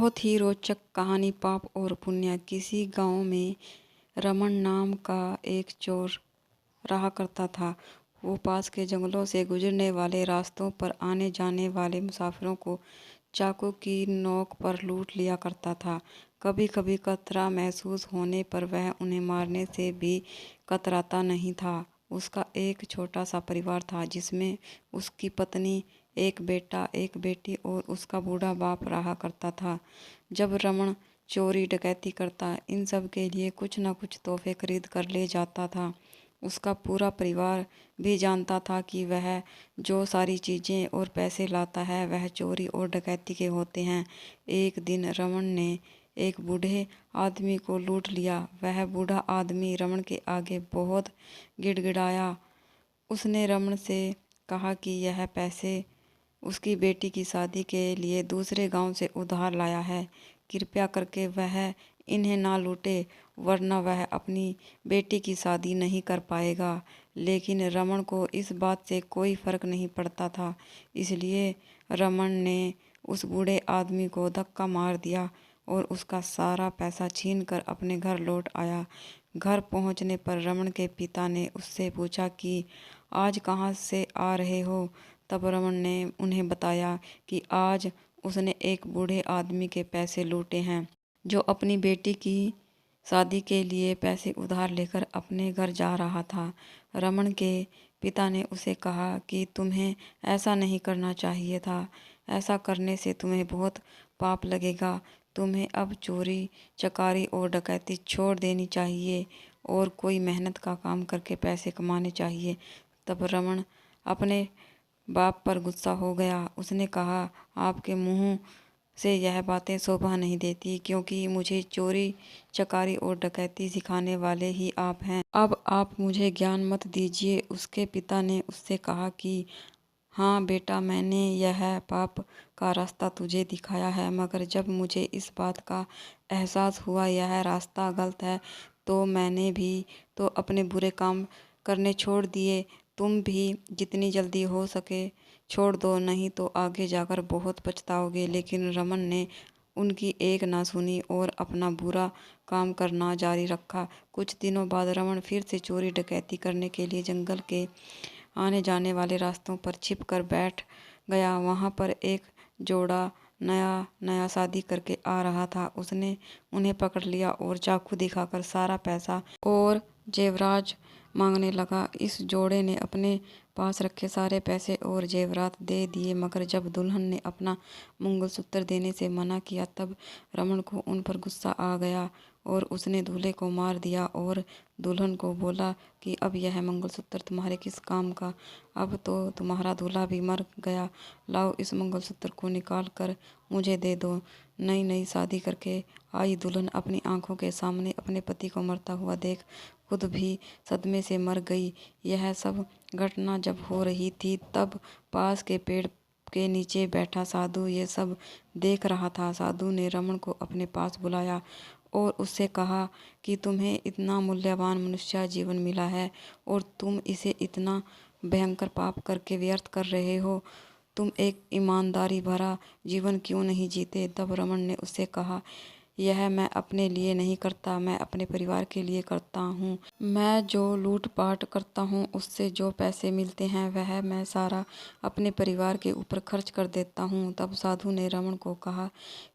बहुत ही रोचक कहानी पाप और पुण्य। किसी गांव में रमन नाम का एक चोर रहा करता था। वो पास के जंगलों से गुजरने वाले रास्तों पर आने जाने वाले मुसाफिरों को चाकू की नोक पर लूट लिया करता था। कभी कभी खतरा महसूस होने पर वह उन्हें मारने से भी कतराता नहीं था। उसका एक छोटा सा परिवार था जिसमें उसकी पत्नी, एक बेटा, एक बेटी और उसका बूढ़ा बाप रहा करता था। जब रमन चोरी डकैती करता, इन सब के लिए कुछ न कुछ तोहफे खरीद कर ले जाता था। उसका पूरा परिवार भी जानता था कि वह जो सारी चीज़ें और पैसे लाता है वह चोरी और डकैती के होते हैं। एक दिन रमन ने एक बूढ़े आदमी को लूट लिया। वह बूढ़ा आदमी रमन के आगे बहुत गिड़गिड़ाया। उसने रमन से कहा कि यह पैसे उसकी बेटी की शादी के लिए दूसरे गांव से उधार लाया है। कृपया करके वह इन्हें ना लूटे, वरना वह अपनी बेटी की शादी नहीं कर पाएगा। लेकिन रमन को इस बात से कोई फर्क नहीं पड़ता था, इसलिए रमन ने उस बूढ़े आदमी को धक्का मार दिया और उसका सारा पैसा छीन कर अपने घर लौट आया। घर पहुंचने पर रमन के पिता ने उससे पूछा कि आज कहाँ से आ रहे हो। तब रमन ने उन्हें बताया कि आज उसने एक बूढ़े आदमी के पैसे लूटे हैं, जो अपनी बेटी की शादी के लिए पैसे उधार लेकर अपने घर जा रहा था। रमन के पिता ने उसे कहा कि तुम्हें ऐसा नहीं करना चाहिए था। ऐसा करने से तुम्हें बहुत पाप लगेगा। तुम्हें अब चोरी, चकारी और डकैती छोड़ देनी चाहिए और कोई मेहनत का काम करके पैसे कमाने चाहिए। तब रमन अपने बाप पर गुस्सा हो गया। उसने कहा, आपके मुंह से यह बातें शोभा नहीं देती, क्योंकि मुझे चोरी, चकारी और डकैती सिखाने वाले ही आप हैं। अब आप मुझे ज्ञान मत दीजिए। उसके पिता ने उससे कहा कि हाँ बेटा, मैंने यह पाप का रास्ता तुझे दिखाया है, मगर जब मुझे इस बात का एहसास हुआ यह रास्ता गलत है, तो मैंने भी तो अपने बुरे काम करने छोड़ दिए। तुम भी जितनी जल्दी हो सके छोड़ दो, नहीं तो आगे जाकर बहुत पछताओगे। लेकिन रमन ने उनकी एक ना सुनी और अपना बुरा काम करना जारी रखा। कुछ दिनों बाद रमन फिर से चोरी डकैती करने के लिए जंगल के आने जाने वाले रास्तों पर छिप कर बैठ गया। वहाँ पर एक जोड़ा नया नया शादी करके आ रहा था। उसने उन्हें पकड़ लिया और चाकू दिखाकर सारा पैसा और जेवरात मांगने लगा। इस जोड़े ने अपने पास रखे सारे पैसे और जेवरात दे दिए, मगर जब दुल्हन ने अपना मंगलसूत्र देने से मना किया तब रमन को उन पर गुस्सा आ गया और उसने दूल्हे को मार दिया और दुल्हन को बोला कि अब यह मंगलसूत्र तुम्हारे किस काम का। अब तो तुम्हारा दूल्हा भी मर गया। लाओ, इस मंगलसूत्र को निकाल कर मुझे दे दो। नई नई शादी करके आई दुल्हन अपनी आंखों के सामने अपने पति को मरता हुआ देख खुद भी सदमे से मर गई। यह सब घटना जब हो रही थी तब पास के पेड़ के नीचे बैठा साधु ये सब देख रहा था। साधु ने रमन को अपने पास बुलाया और उससे कहा कि तुम्हें इतना मूल्यवान मनुष्य जीवन मिला है और तुम इसे इतना भयंकर पाप करके व्यर्थ कर रहे हो। तुम एक ईमानदारी भरा जीवन क्यों नहीं जीते। तब रमन ने उससे कहा, यह मैं अपने लिए नहीं करता, मैं अपने परिवार के लिए करता हूँ। मैं जो लूटपाट करता हूँ उससे जो पैसे मिलते हैं वह मैं सारा अपने परिवार के ऊपर खर्च कर देता हूँ। तब साधु ने रमन को कहा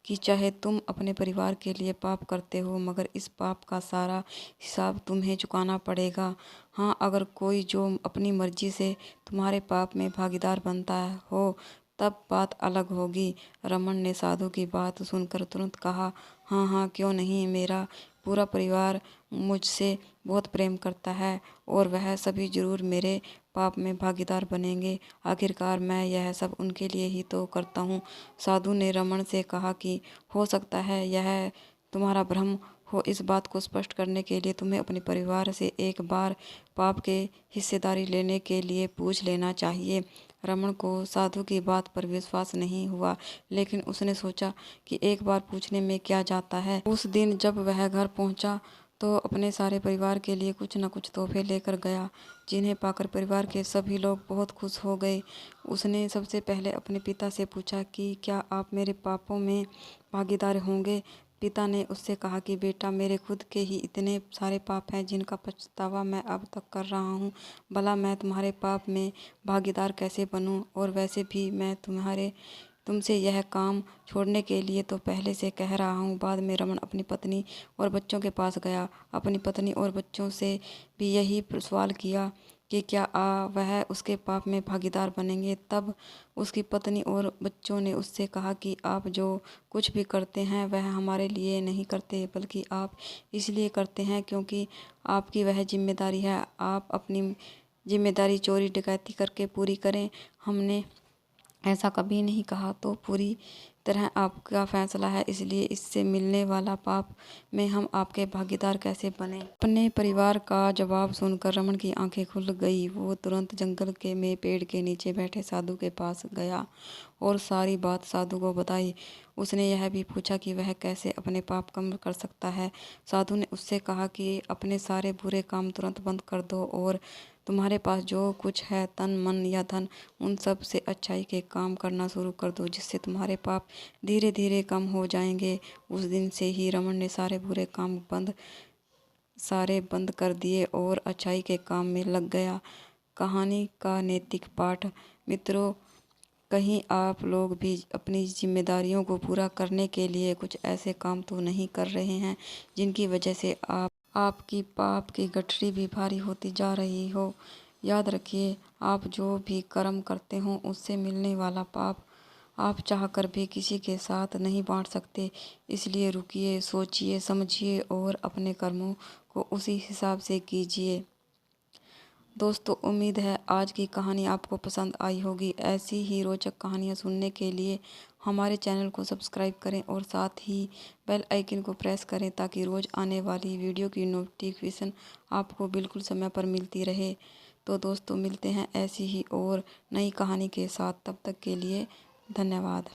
कि चाहे तुम अपने परिवार के लिए पाप करते हो, मगर इस पाप का सारा हिसाब तुम्हें चुकाना पड़ेगा। हाँ, अगर कोई जो अपनी मर्जी से तुम्हारे पाप में भागीदार बनता हो तब बात अलग होगी। रमन ने साधु की बात सुनकर तुरंत कहा, हाँ हाँ, क्यों नहीं। मेरा पूरा परिवार मुझसे बहुत प्रेम करता है और वह सभी जरूर मेरे पाप में भागीदार बनेंगे। आखिरकार मैं यह सब उनके लिए ही तो करता हूँ। साधु ने रमन से कहा कि हो सकता है यह तुम्हारा भ्रम हो। इस बात को स्पष्ट करने के लिए तुम्हें अपने परिवार से एक बार पाप के हिस्सेदारी लेने के लिए पूछ लेना चाहिए। रमन को साधु की बात पर विश्वास नहीं हुआ, लेकिन उसने सोचा कि एक बार पूछने में क्या जाता है। उस दिन जब वह घर पहुंचा तो अपने सारे परिवार के लिए कुछ न कुछ तोहफे लेकर गया, जिन्हें पाकर परिवार के सभी लोग बहुत खुश हो गए। उसने सबसे पहले अपने पिता से पूछा कि क्या आप मेरे पापों में भागीदार होंगे। पिता ने उससे कहा कि बेटा, मेरे खुद के ही इतने सारे पाप हैं जिनका पछतावा मैं अब तक कर रहा हूँ। भला मैं तुम्हारे पाप में भागीदार कैसे बनूँ? और वैसे भी मैं तुमसे यह काम छोड़ने के लिए तो पहले से कह रहा हूँ। बाद में रमन अपनी पत्नी और बच्चों के पास गया। अपनी पत्नी और बच्चों से भी यही सवाल किया कि क्या वह उसके पाप में भागीदार बनेंगे। तब उसकी पत्नी और बच्चों ने उससे कहा कि आप जो कुछ भी करते हैं वह हमारे लिए नहीं करते, बल्कि आप इसलिए करते हैं क्योंकि आपकी वह जिम्मेदारी है। आप अपनी जिम्मेदारी चोरी डकैती करके पूरी करें। हमने ऐसा कभी नहीं कहा। तो पूरी तरह आपका फैसला है, इसलिए इससे मिलने वाला पाप में हम आपके भागीदार कैसे बने? अपने परिवार का जवाब सुनकर रमन की आंखें खुल गई। वो तुरंत जंगल के में पेड़ के नीचे बैठे साधु के पास गया और सारी बात साधु को बताई। उसने यह भी पूछा कि वह कैसे अपने पाप कम कर सकता है। साधु ने उससे कहा कि अपने सारे बुरे काम तुरंत बंद कर दो और तुम्हारे पास जो कुछ है, तन मन या धन, उन सब से अच्छाई के काम करना शुरू कर दो, जिससे तुम्हारे पाप धीरे धीरे कम हो जाएंगे। उस दिन से ही रमन ने सारे बुरे काम बंद कर दिए और अच्छाई के काम में लग गया। कहानी का नैतिक पाठ। मित्रों, कहीं आप लोग भी अपनी जिम्मेदारियों को पूरा करने के लिए कुछ ऐसे काम तो नहीं कर रहे हैं जिनकी वजह से आपकी पाप की गठरी भी भारी होती जा रही हो। याद रखिए, आप जो भी कर्म करते हो उससे मिलने वाला पाप आप चाहकर भी किसी के साथ नहीं बांट सकते। इसलिए रुकिए, सोचिए, समझिए और अपने कर्मों को उसी हिसाब से कीजिए। दोस्तों, उम्मीद है आज की कहानी आपको पसंद आई होगी। ऐसी ही रोचक कहानियाँ सुनने के लिए हमारे चैनल को सब्सक्राइब करें और साथ ही बेल आइकन को प्रेस करें ताकि रोज़ आने वाली वीडियो की नोटिफिकेशन आपको बिल्कुल समय पर मिलती रहे। तो दोस्तों, मिलते हैं ऐसी ही और नई कहानी के साथ। तब तक के लिए धन्यवाद।